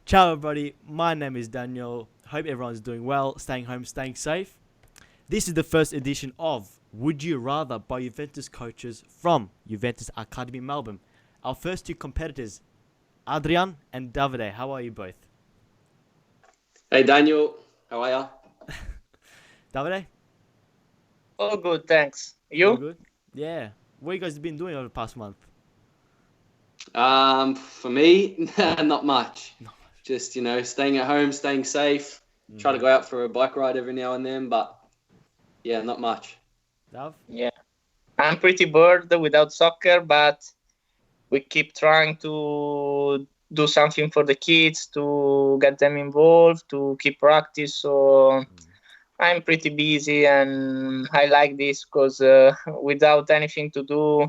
Ciao everybody, my name is Daniel. Hope everyone's doing well, staying home, staying safe. This is the first edition of Would You Rather by Juventus coaches from Juventus Academy Melbourne. Our first two competitors, Adrian and Davide. How are you both? Hey Daniel, how are ya? Davide? All good, thanks. All You? good? Yeah. What you guys been doing over the past month? For me, not much. Not Just, staying at home, staying safe. Try to go out for a bike ride every now and then, but yeah, not much. Dav? Yeah. I'm pretty bored without soccer, but we keep trying to do something for the kids, to get them involved, to keep practice. So I'm pretty busy and I like this because without anything to do,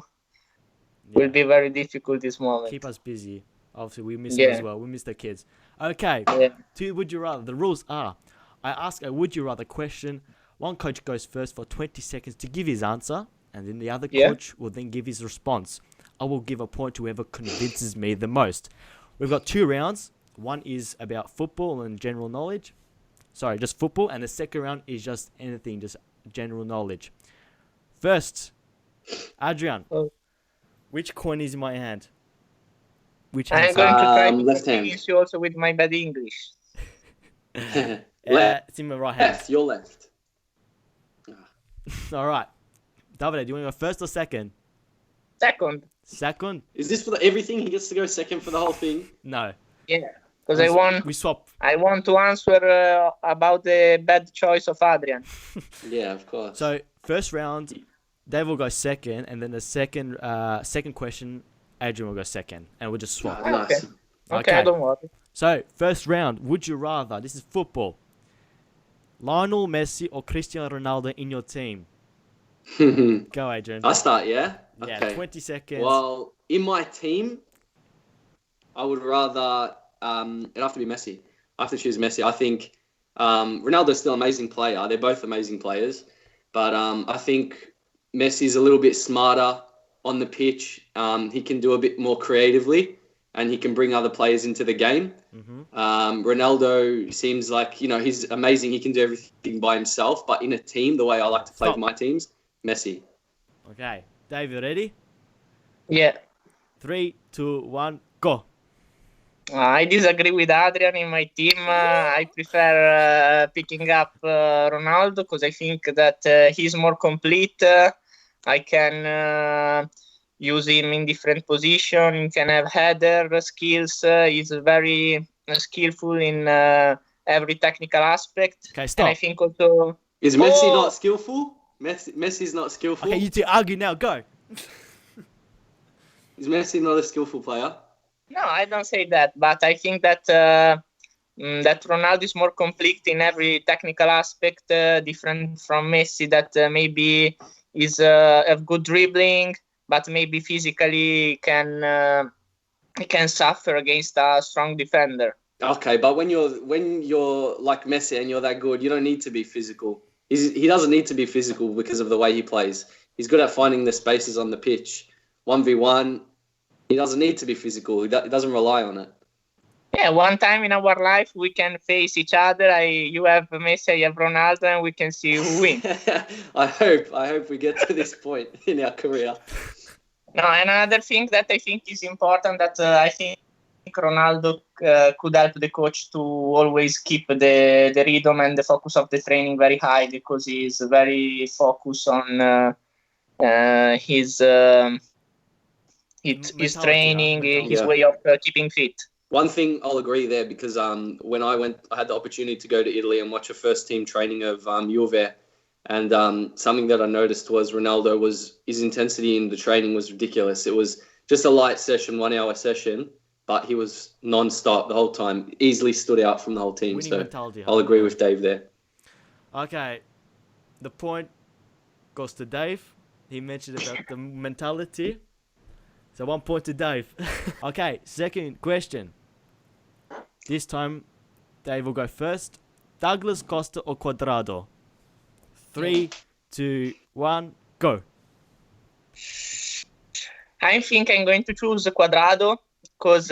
will be very difficult this moment. Keep us busy. Obviously, we miss them as well. We miss the kids. Okay. Yeah. To Would You Rather. The rules are, I ask a Would You Rather question. One coach goes first for 20 seconds to give his answer, and then the other coach will then give his response. I will give a point to whoever convinces me the most. We've got 2 rounds. One is about football and general knowledge. Sorry, just football. And the second round is just anything, just general knowledge. First, Adrian. Which coin is in my hand? Which hand? I'm going to try to left hand. convince you also with my bad English. Left. It's in my right hand. Left, your left. All right. Davide, do you want to go first or second? Second. Second? Is this for everything? He gets to go second for the whole thing? No. Yeah. Because We swap. I want to answer about the bad choice of Adrian. Yeah, of course. So, first round, Dave will go second, and then the second question, Adrian will go second, and we'll just swap. Nice. Okay, don't worry. So, first round, would you rather? This is football. Lionel Messi or Cristiano Ronaldo in your team? Go, Adrian. I start, yeah? Yeah, Okay. 20 seconds. Well, in my team, I would rather... it'd have to be Messi. I have to choose Messi. I think Ronaldo's still an amazing player. They're both amazing players. But I think Messi's a little bit smarter on the pitch. He can do a bit more creatively, and he can bring other players into the game. Ronaldo seems like, he's amazing. He can do everything by himself. But in a team, the way I like to play for my teams, Messi. Okay. Dave, you ready? Yeah. 3, 2, 1, go. I disagree with Adrian in my team. I prefer picking up Ronaldo because I think that he's more complete. I can use him in different positions. He can have header skills. He's very skillful in every technical aspect. Okay, stop. And I think also... Is Messi not skillful? Messi's not skillful? Okay, you two argue now. Go. Is Messi not a skillful player? No, I don't say that, but I think that that Ronaldo is more complete in every technical aspect, different from Messi. That maybe is have good dribbling, but maybe physically can suffer against a strong defender. Okay, but when you're like Messi and you're that good, you don't need to be physical. He doesn't need to be physical because of the way he plays. He's good at finding the spaces on the pitch. 1v1. He doesn't need to be physical. He doesn't rely on it. Yeah, one time in our life we can face each other. You have Messi, I have Ronaldo, and we can see who wins. I hope we get to this point in our career. No, another thing that I think is important that I think Ronaldo could help the coach to always keep the rhythm and the focus of the training very high because he's very focused on his training, his way of keeping fit. One thing I'll agree there because when I had the opportunity to go to Italy and watch a first team training of Juve, and something that I noticed was his intensity in the training was ridiculous. It was just a light session, 1 hour session, but he was non-stop the whole time. Easily stood out from the whole team. Winning so mentality, I'll agree with Dave there. Okay. The point goes to Dave. He mentioned about the mentality. So 1 point to Dave. Okay, second question. This time, Dave will go first. Douglas Costa or Cuadrado? 3, 2, 1, go. I think I'm going to choose Cuadrado because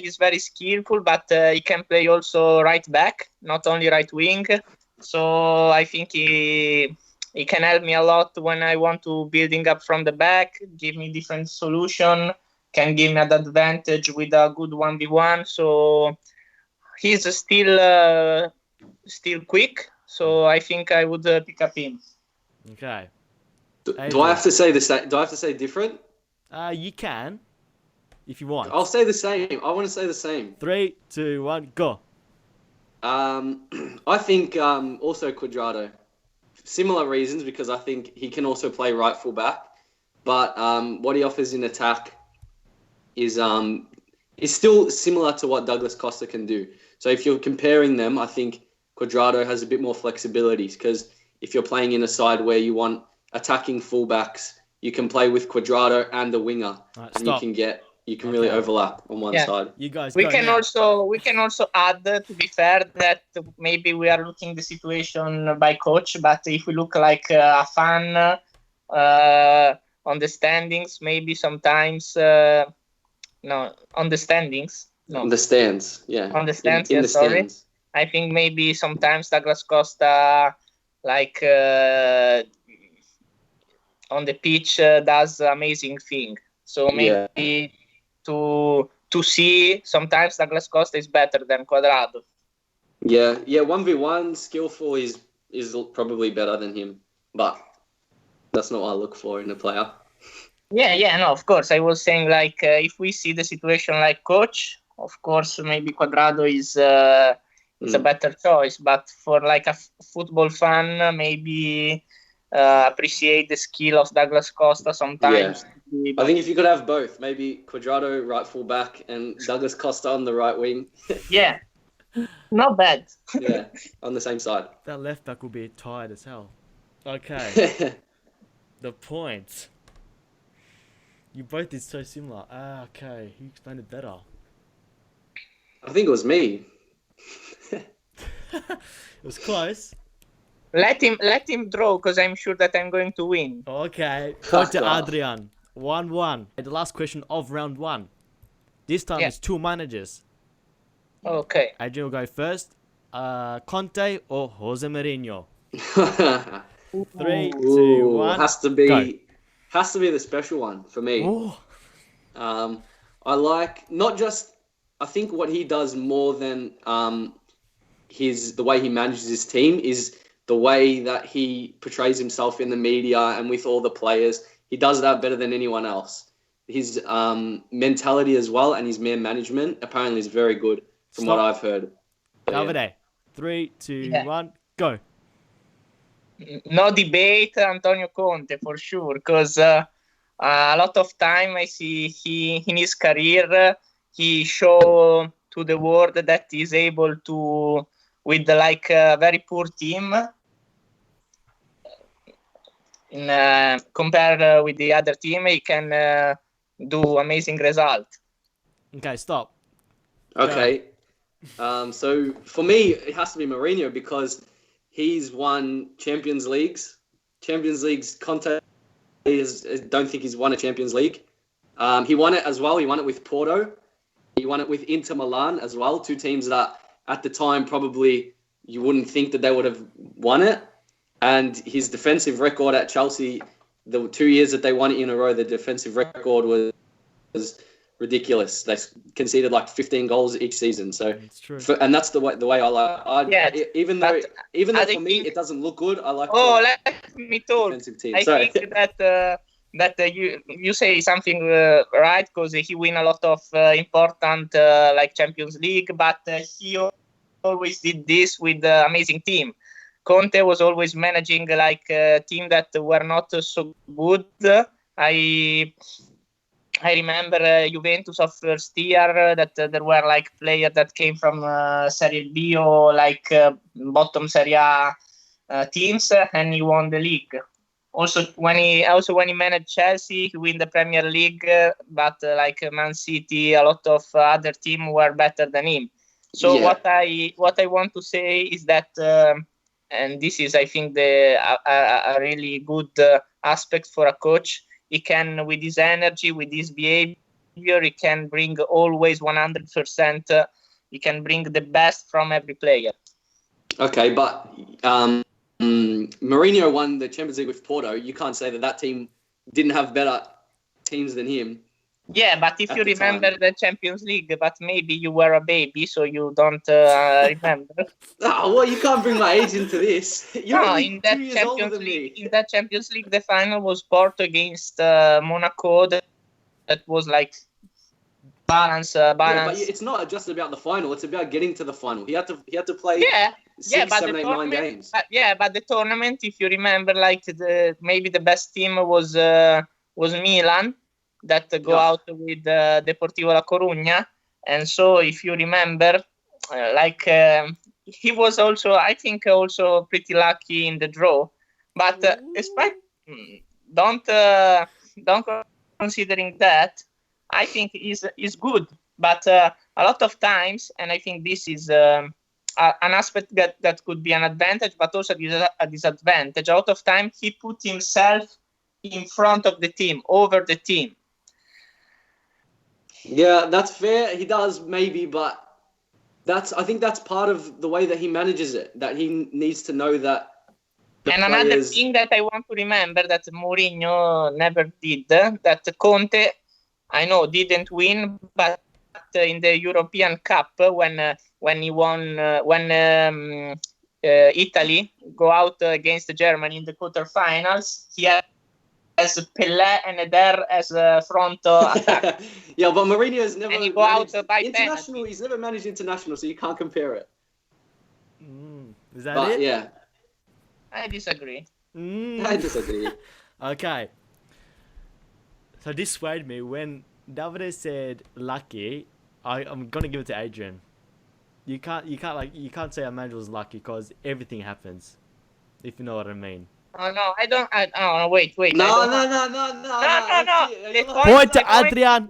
he's very skillful, but he can play also right back, not only right wing. So I think he can help me a lot when I want to building up from the back, give me different solution, can give me an advantage with a good 1v1. So he's still quick. So I think I would pick up him. Okay. Do I have to say the same? Do I have to say different? You can, if you want. I'll say the same. I want to say the same. 3, 2, 1, go. I think also Quadrado. Similar reasons, because I think he can also play right full back, but what he offers in attack is still similar to what Douglas Costa can do. So if you're comparing them, I think Quadrado has a bit more flexibility, because if you're playing in a side where you want attacking fullbacks, you can play with Quadrado and the winger, and you can really overlap on one side. You guys, we can also add, to be fair, that maybe we are looking the situation by coach, but if we look like a fan on the standings, maybe sometimes on the stands, Stands. I think maybe sometimes Douglas Costa, like on the pitch, does amazing thing. So maybe to see sometimes Douglas Costa is better than Quadrado. Yeah. 1v1 skillful is probably better than him, but that's not what I look for in a player. Yeah, no, of course. I was saying, like, if we see the situation like coach, of course, maybe Quadrado is a better choice. But for like a football fan, maybe appreciate the skill of Douglas Costa sometimes. Yeah. I think if you could have both, maybe Quadrado right full back and Douglas Costa on the right wing. Yeah, not bad. Yeah, on the same side. That left back will be tired as hell. Okay. The points. You both did so similar. Okay. You explained it better. I think it was me. It was close. Let him draw, because I'm sure that I'm going to win. Okay. Point to Adrian. 1-1. The last question of round 1. This time it's 2 managers. Okay. Adrian will go first. Conte or Jose Mourinho? 3, 2, 1. Has to be the special one for me. I like not just. I think what he does more than the way he manages his team is the way that he portrays himself in the media and with all the players. He does that better than anyone else. His mentality as well and his man management apparently is very good from what I've heard. Davide, 3, 2, 1, go. No debate, Antonio Conte for sure, because a lot of time I see he in his career he show to the world that he's able to, with like a very poor team, compared with the other team, he can do amazing result. Okay, stop. Okay. So for me, it has to be Mourinho, because he's won Champions Leagues. Conte, don't think he's won a Champions League. He won it as well. He won it with Porto. He won it with Inter Milan as well. 2 teams that at the time probably you wouldn't think that they would have won it. And his defensive record at Chelsea, the 2 years that they won it in a row, the defensive record was ridiculous. They conceded like 15 goals each season. So, it's true. And that's the way I like. Even though for me it doesn't look good, I like. Let me talk. Defensive team. I think that you say something right, because he win a lot of important like Champions League, but he always did this with amazing team. Conte was always managing like a team that were not so good. I remember Juventus of first year that there were like players that came from Serie B or like bottom Serie A teams, and he won the league. Also, when he managed Chelsea, he win the Premier League, but like Man City, a lot of other teams were better than him. So what I want to say is that, and this is I think a really good aspect for a coach. He can, with his energy, with his behavior, He can bring always 100%. He can bring the best from every player. Okay, but Mourinho won the Champions League with Porto. You can't say that team didn't have better teams than him. Yeah, but if you remember the Champions League, but maybe you were a baby, so you don't remember. Oh, well, you can't bring my age into this. You're only in that 2 years older than me. In that Champions League, the final was Porto against Monaco. That was like balance. Yeah, but it's not just about the final. It's about getting to the final. He had to play. Six, 7, 8, 9 games. But the tournament, if you remember, like maybe the best team was Milan, that go out with Deportivo La Coruña, and so if you remember, he was also, I think, also pretty lucky in the draw. But don't considering that, I think is good. But a lot of times, and I think this is an aspect that could be an advantage, but also a disadvantage. A lot of time he put himself in front of the team, over the team. Yeah, that's fair. He does maybe, but I think that's part of the way that he manages it. That he needs to know that. And another thing that I want to remember that Mourinho never did, that Conte, I know, didn't win, but in the European Cup when he won, Italy go out against Germany in the quarterfinals, he has Pelé and Eder as front attack. Yeah, but Mourinho has never managed international. Penalty. He's never managed international, so you can't compare it. Is that it? Yeah. I disagree. I disagree. Okay. So this swayed me when Davide said lucky. I'm gonna give it to Adrian. You can't say a manager was lucky because everything happens. If you know what I mean. Oh no, I don't. Wait. No. Point to Adrian.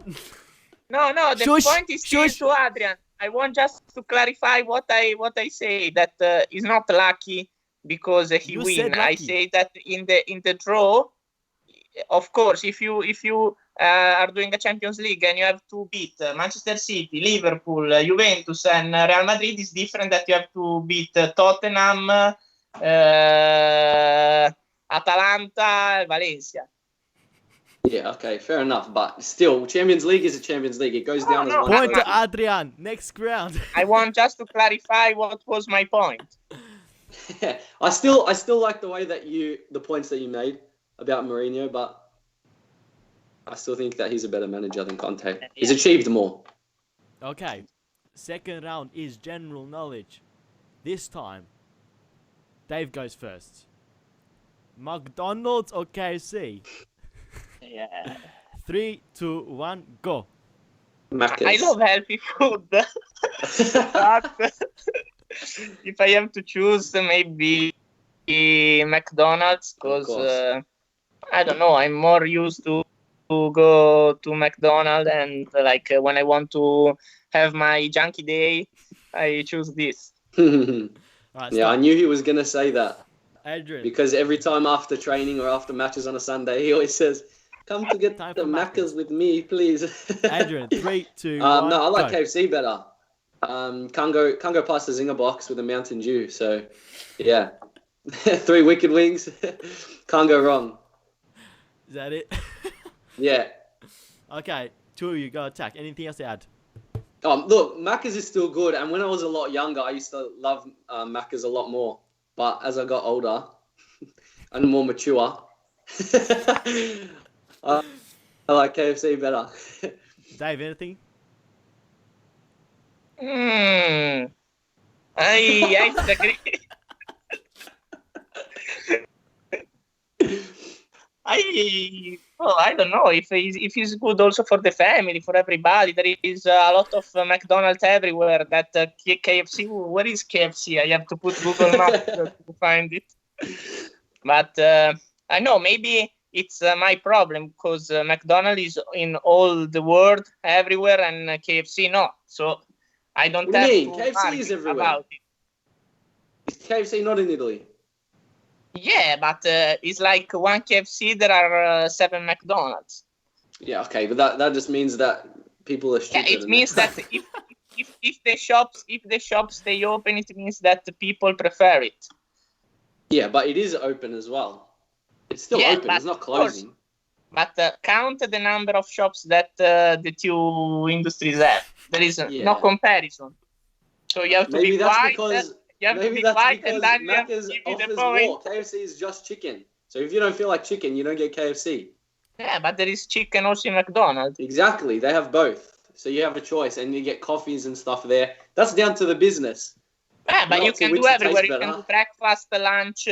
No. The point is still to Adrian. I want just to clarify what I say, that he's not lucky because he win. I say that in the draw, of course, if you are doing a Champions League and you have to beat Manchester City, Liverpool, Juventus, and Real Madrid, is different that you have to beat Tottenham, Atalanta, Valencia. Yeah, okay, fair enough. But still, Champions League is a Champions League. It goes down as one. Point to Adrian. Next round. I want just to clarify what was my point. I still like the way that the points that you made about Mourinho, but I still think that he's a better manager than Conte. He's achieved more. Okay. Second round is general knowledge. This time, Dave goes first. McDonald's or KFC? Yeah. 3, 2, 1, go. Macca's. I love healthy food. But if I have to choose, maybe McDonald's, because I don't know, I'm more used to go to McDonald's, and when I want to have my junkie day, I choose this. Right, I knew he was gonna say that. Adrian. Because every time after training or after matches on a Sunday, he always says, "Come to get the Macca's with me, please." Adrian, 3, 2, 1. No, I like KFC better. Can't go past the Zinger box with a Mountain Dew. So, yeah, 3 wicked wings. Can't go wrong. Is that it? Yeah. Okay, 2 of you go attack. Anything else to add? Look, Macca's is still good, and when I was a lot younger, I used to love Macca's a lot more. But as I got older and more mature, I like KFC better. Dave, anything? I disagree. I don't know if it's good also for the family, for everybody. There is a lot of McDonald's everywhere. That KFC, where is KFC? I have to put Google Maps to find it. But I know maybe it's my problem because McDonald's is in all the world, everywhere, and KFC not. So I don't what have do you mean? to KFC is everywhere. About it. Is KFC not in Italy? Yeah, but it's like one KFC, there are 7 McDonald's. Yeah, okay, but that just means that people are stupid. Yeah, it means that if the shops stay open, it means that the people prefer it. Yeah, but it is open as well. It's still open. It's not closing. But count the number of shops that the two industries have. There is no comparison. So you have to be quiet. Maybe that's because Macca's offers more. KFC is just chicken. So if you don't feel like chicken, you don't get KFC. Yeah, but there is chicken also in McDonald's. Exactly. They have both. So you have a choice, and you get coffees and stuff there. That's down to the business. Yeah, but you can do everywhere. You can do breakfast, lunch,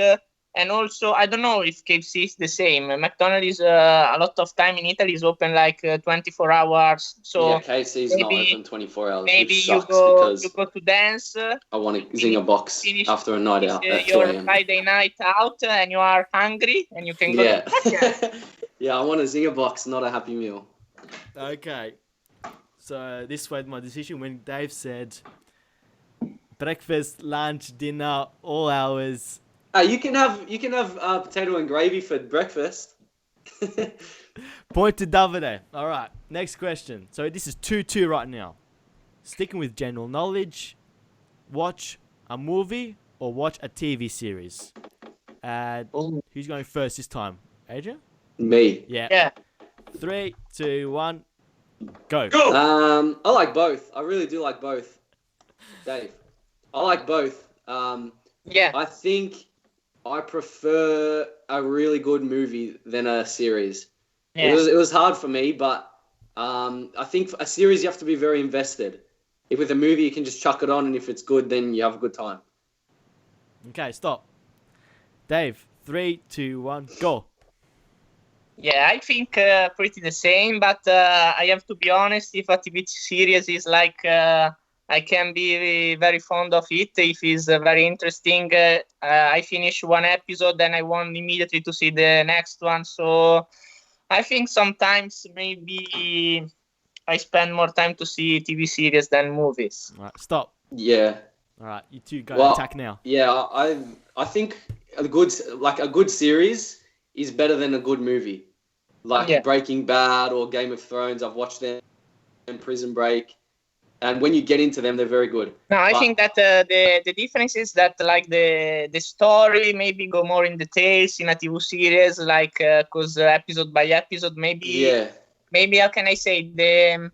and also, I don't know if KFC is the same. McDonald's is a lot of time in Italy is open like 24 hours. So yeah, KFC is not open 24 hours. Maybe you go to dance. I want a zinger box after a night out. Your Friday night out, and you are hungry, and you can go. Yeah. Yeah, I want a zinger box, not a Happy Meal. Okay. So this was my decision when Dave said breakfast, lunch, dinner, all hours. You can have potato and gravy for breakfast. Point to Davide. All right, next question. So this is 2-2 right now. Sticking with general knowledge, watch a movie or watch a TV series. Who's going first this time? Adrian? Me. Yeah. 3, 2, 1, go. I like both. I really do like both. Dave. I like both. I think I prefer a really good movie than a series. Yeah. It was hard for me, but I think for a series you have to be very invested. If with a movie you can just chuck it on, and if it's good, then you have a good time. Okay, stop. Dave, 3, 2, 1, go. Yeah, I think pretty the same, but I have to be honest, if a TV series is like, I can be very fond of it. If it's very interesting, I finish one episode, then I want immediately to see the next one. So I think sometimes maybe I spend more time to see TV series than movies. All right, stop. Yeah. All right, you two go attack now. Yeah, I think a good series is better than a good movie. Like Breaking Bad or Game of Thrones, I've watched them in Prison Break, and when you get into them, they're very good. No, I think that the difference is that like the story maybe go more in details in a TV series, like because episode by episode, maybe how can I say, the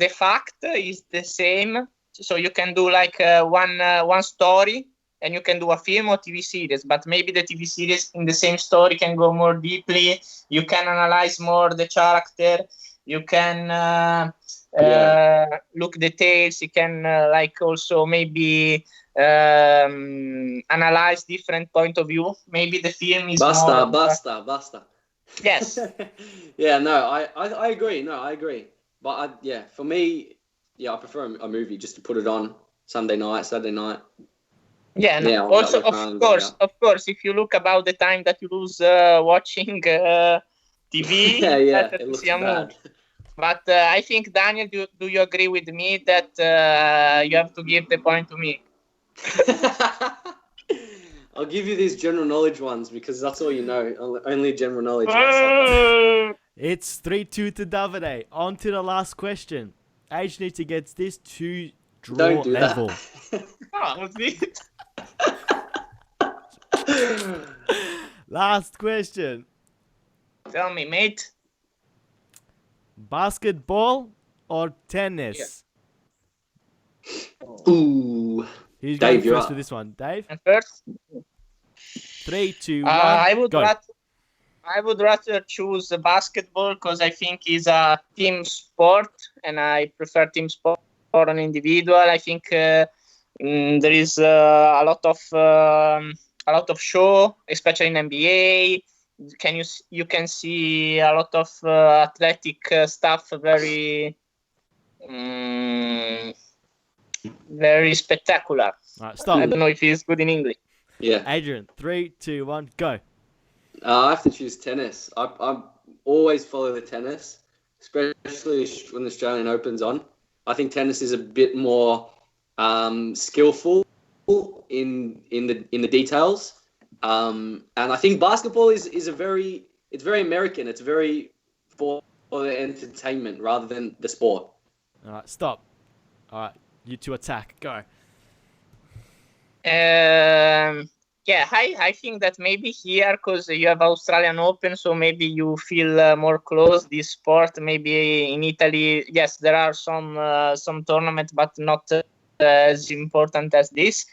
fact is the same, so you can do like one story. And you can do a film or TV series, but maybe the TV series in the same story can go more deeply. You can analyze more the character. You can look details. You can like also maybe analyze different point of view. Maybe the film is basta. Yes. Yeah, no, I agree. No, I agree. But for me, I prefer a movie just to put it on Sunday night, Saturday night. Yeah, no. Also, of course, if you look about the time that you lose watching TV, it looks bad. But I think, Daniel, do you agree with me that you have to give the point to me? I'll give you these general knowledge ones because that's all you know. Only general knowledge. It's 3-2 to Davide. On to the last question. Age need to get this to draw level. Last question. Tell me, mate. Basketball or tennis? Yeah. Ooh. Who's going first for this one? Dave? And first? 3, 2, 1, I would rather choose basketball because I think it's a team sport, and I prefer team sport for an individual. I think there is a lot of show, especially in NBA. You can see a lot of athletic stuff, very very spectacular. All right, stop. I don't know if it's good in English. Yeah. Adrian, 3, 2, 1, go. I have to choose tennis. I always follow the tennis, especially when the Australian Open's on. I think tennis is a bit more skillful in the details, and I think basketball is very American. It's very for or the entertainment rather than the sport? All right, stop. All right, you two attack. Go. I think that maybe here, because you have Australian Open, so maybe you feel more close this sport. Maybe in Italy, yes, there are some tournaments, but not as important as this.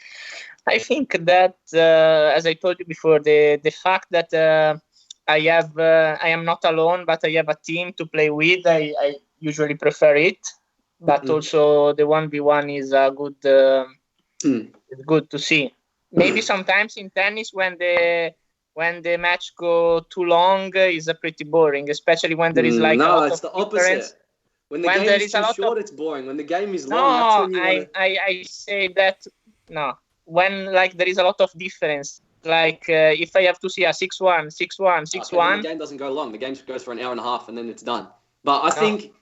I think that, as I told you before, the fact that I am not alone, but I have a team to play with, I usually prefer it. But also the 1v1 is good to see. Maybe sometimes in tennis when the match go too long is pretty boring, especially when there is like a lot it's of the opposite. When the game is too short, it's boring. When the game is long, that's when you want to... I say that no. When like there is a lot of difference, like if I have to see a 6-1, 6-1, 6-1, the game doesn't go long. The game goes for an hour and a half and then it's done. But I think,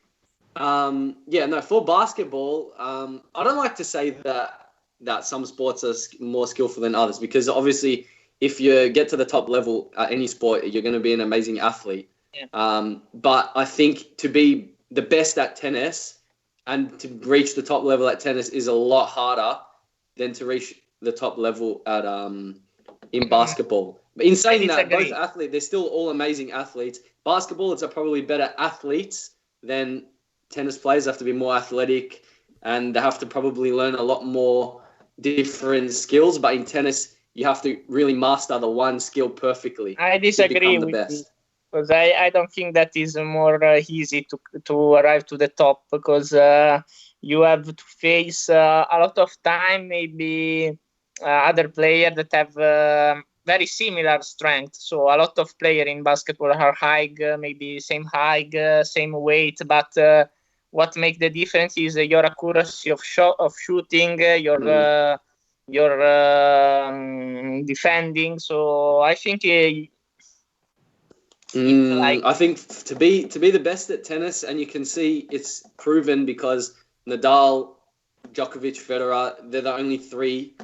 for basketball, I don't like to say that some sports are more skillful than others, because obviously if you get to the top level at any sport, you're going to be an amazing athlete. Yeah. But I think to be the best at tennis and to reach the top level at tennis is a lot harder than to reach the top level at in basketball. But in saying that, both athletes, they're still all amazing athletes. Basketball, it's probably better athletes than tennis players. They have to be more athletic and they have to probably learn a lot more different skills. But in tennis, you have to really master the one skill perfectly. I disagree with you, because I don't think that is more easy to arrive to the top, because you have to face a lot of time, maybe other players that have very similar strength. So a lot of players in basketball are high, maybe same height, same weight, but what makes the difference is your accuracy of shooting, your defending. So I think I think to be the best at tennis, and you can see it's proven because Nadal, Djokovic, Federer, they're the only three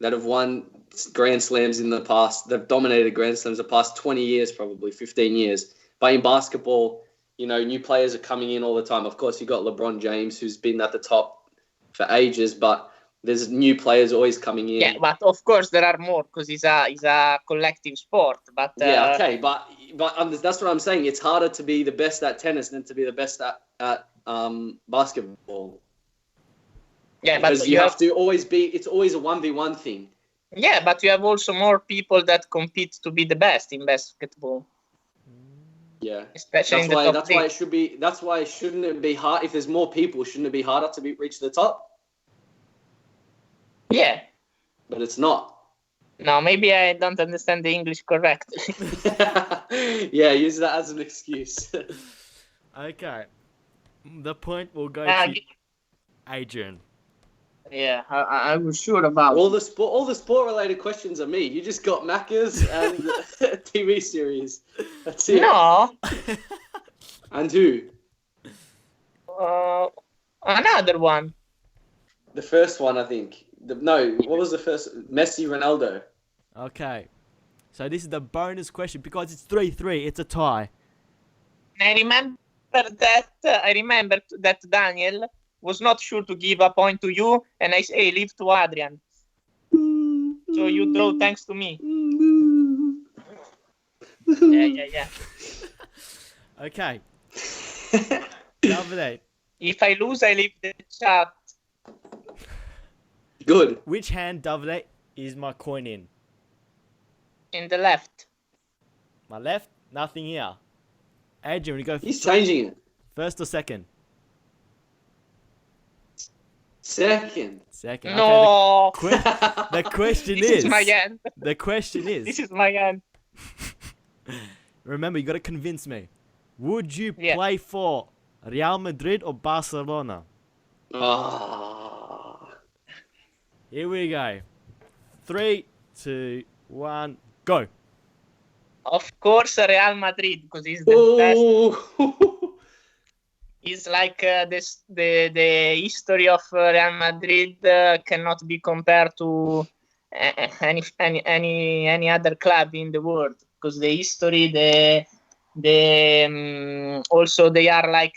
that have won Grand Slams in the past. They've dominated Grand Slams the past 20 years, probably 15 years. But in basketball, new players are coming in all the time. Of course, you got LeBron James, who's been at the top for ages, but there's new players always coming in. Yeah, but of course there are more, because it's a collective sport. But but that's what I'm saying. It's harder to be the best at tennis than to be the best at basketball. Yeah, because but you have to always be. It's always a 1v1 thing. Yeah, but you have also more people that compete to be the best in basketball. Yeah, especially in the top that's why it should be. That's why shouldn't it be hard? If there's more people, shouldn't it be harder to reach the top? Yeah, but it's not. No, maybe I don't understand the English correctly. Yeah, use that as an excuse. Okay, the point will go to Adrian. Yeah, I was sure about all the sport related questions are me. You just got Macca's and TV series. That's it. No. And who? Another one. The first one, I think. What was the first? Messi, Ronaldo. Okay, so this is the bonus question because it's 3-3. It's a tie. I remember that Daniel was not sure to give a point to you, and I say, leave to Adrian. So you draw thanks to me. Yeah. Okay. Davide. If I lose, I leave the chat. Good. Which hand, Davide, is my coin in? In the left. My left? Nothing here. Adrian, you go. He's changing it. First or second? Second. No. Okay, the question This is my hand. The question is. This is my hand. Remember, you got to convince me. Would you play for Real Madrid or Barcelona? Here we go. 3, 2, 1, go. Of course, Real Madrid, because he's the best. It's like the history of Real Madrid cannot be compared to any other club in the world, because the history, Also they are like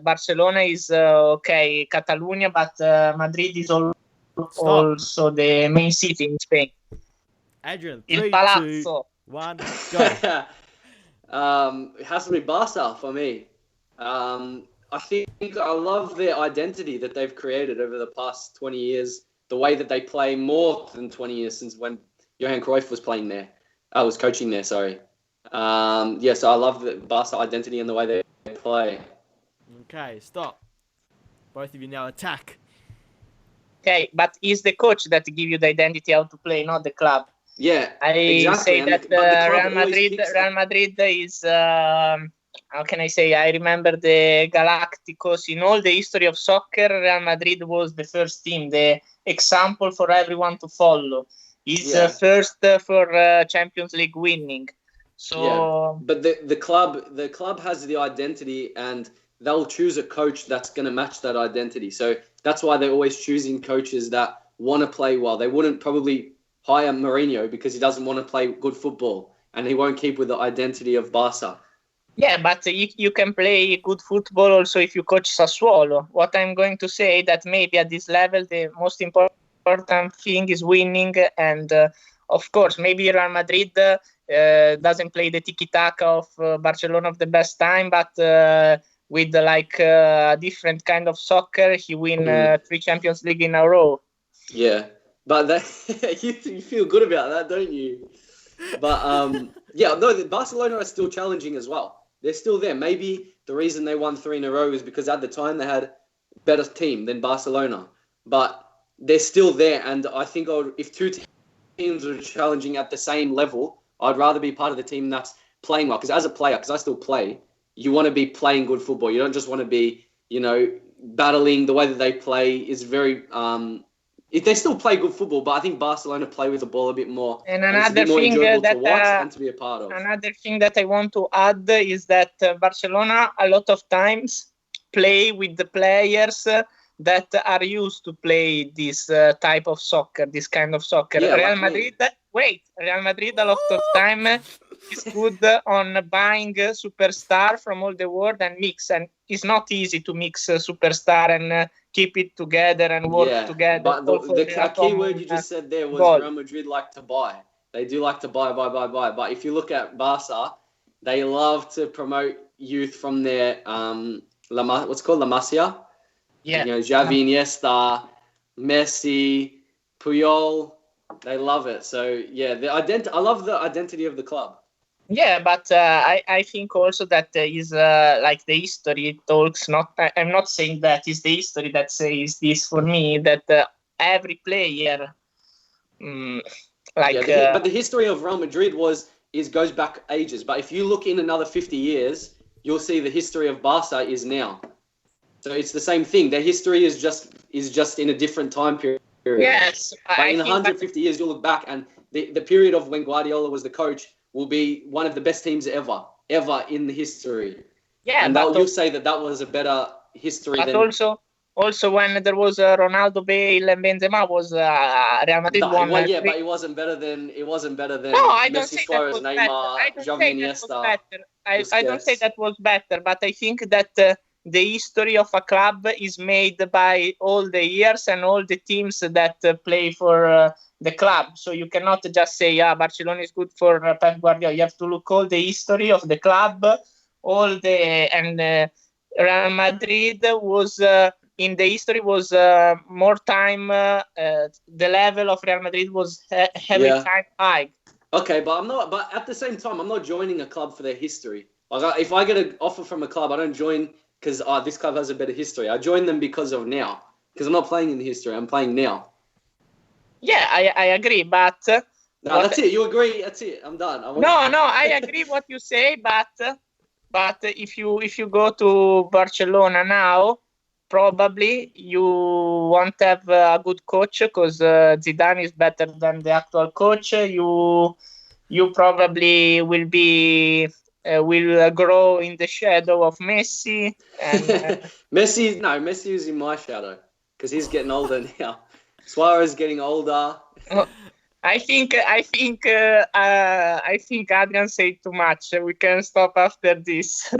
Barcelona is okay, Catalonia, but Madrid is also the main city in Spain. Adrian, Il 3, 2, Palazzo. 1, go. It has to be Barca for me. I think I love their identity that they've created over the past 20 years. The way that they play, more than 20 years since when Johan Cruyff was playing there. I was coaching there, sorry. So I love the Barca identity and the way they play. Okay, stop. Both of you now attack. Okay, but it's the coach that give you the identity how to play, not the club. Yeah, I exactly. say that Real Madrid is, how can I say, I remember the Galacticos. In all the history of soccer, Real Madrid was the first team, the example for everyone to follow. He's first for Champions League winning. So, but the club has the identity, and they'll choose a coach that's going to match that identity. So that's why they're always choosing coaches that want to play well. They wouldn't probably hire Mourinho because he doesn't want to play good football, and he won't keep with the identity of Barca. Yeah, but you can play good football also if you coach Sassuolo. What I'm going to say that maybe at this level the most important thing is winning, and of course maybe Real Madrid doesn't play the tiki-taka of Barcelona of the best time, but with a different kind of soccer, he win 3 Champions League in a row. Yeah, but you feel good about that, don't you? But Barcelona are still challenging as well. They're still there. Maybe the reason they won 3 in a row is because at the time they had a better team than Barcelona. But they're still there, and I think if 2 teams are challenging at the same level, I'd rather be part of the team that's playing well. Because as a player, because I still play, you want to be playing good football. You don't just want to be, battling. The way that they play is very... they still play good football, but I think Barcelona play with the ball a bit more. And another thing to watch and to be a part of. Another thing that I want to add is that Barcelona a lot of times play with the players that are used to play this type of soccer, this kind of soccer. Yeah, Real Madrid a lot of time is good on buying a superstar from all the world and mix. And it's not easy to mix a superstar and keep it together and work together. But the key word you just said there was Real Madrid like to buy. They do like to buy. But if you look at Barca, they love to promote youth from their what's called La Masia. Yeah. Xavi, Iniesta, Messi, Puyol. They love it. So I love the identity of the club. Yeah, but I think also that is like the history talks. I'm not saying that is the history that says this for me. That every player, but the history of Real Madrid goes back ages. But if you look in another 50 years, you'll see the history of Barca is now. So it's the same thing. Their history is just in a different time period. Yes, but in 150 years, you'll look back, and the period of when Guardiola was the coach will be one of the best teams ever in the history. Yeah, and you'll say that was a better history. But also when there was Ronaldo, Bale, and Benzema, was Real Madrid won. But it wasn't better than. No, I don't Messi, say Suarez, that was Neymar, better. Xavi, Iniesta. I don't say that was better, but I think that the history of a club is made by all the years and all the teams that play for the club. So you cannot just say, Barcelona is good for Pep Guardiola. You have to look all the history of the club, Real Madrid was in the history was more time. The level of Real Madrid was every time high. Okay, but I'm not. But at the same time, I'm not joining a club for their history. Like, if I get an offer from a club, I don't join because this club has a better history. I join them because of now. Because I'm not playing in the history. I'm playing now. Yeah, I agree, but no, that's it. You agree? That's it. I'm done. No, I agree what you say, but if you go to Barcelona now, probably you won't have a good coach because Zidane is better than the actual coach. You probably will grow in the shadow of Messi. And Messi is in my shadow because he's getting older now. Suarez is getting older. I think Adrian said too much. We can stop after this.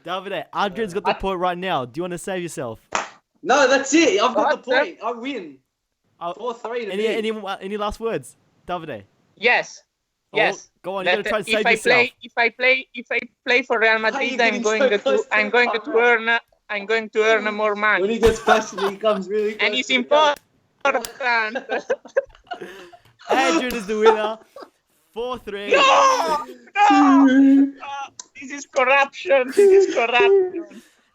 Davide, Adrian's got the point right now. Do you want to save yourself? No, that's it. I've got the point. I win. Oh, 4-3 to me. any last words, Davide? Yes. Yes. Go on. You gotta try and save if yourself. If I play for Real Madrid, I'm going to earn more money. When he gets passionate, he comes really close. And it's important. Adrian is the winner. 4-3. No! This is corruption.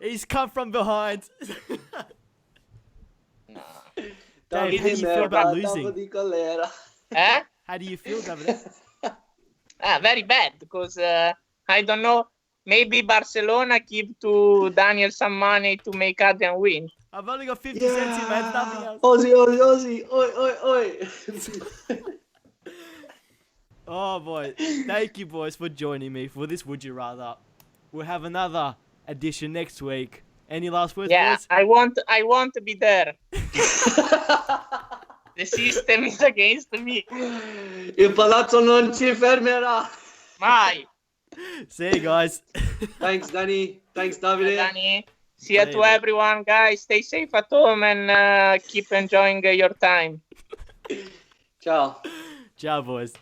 He's come from behind. Dave, how do you feel about losing? Eh? How do you feel, David? Very bad, because I don't know. Maybe Barcelona give to Daniel some money to make Adrian win. I've only got 50 cents in, man. Nothing else. Aussie. Oi. Oh, boy. Thank you, boys, for joining me for this Would You Rather. We'll have another edition next week. Any last words, boys? I want to be there. The system is against me. Il palazzo non ci fermerà. Mai. See you guys. Thanks, Danny. Thanks, Davide. Danny. See you to everyone, guys. Stay safe at home and keep enjoying your time. Ciao. Ciao, boys.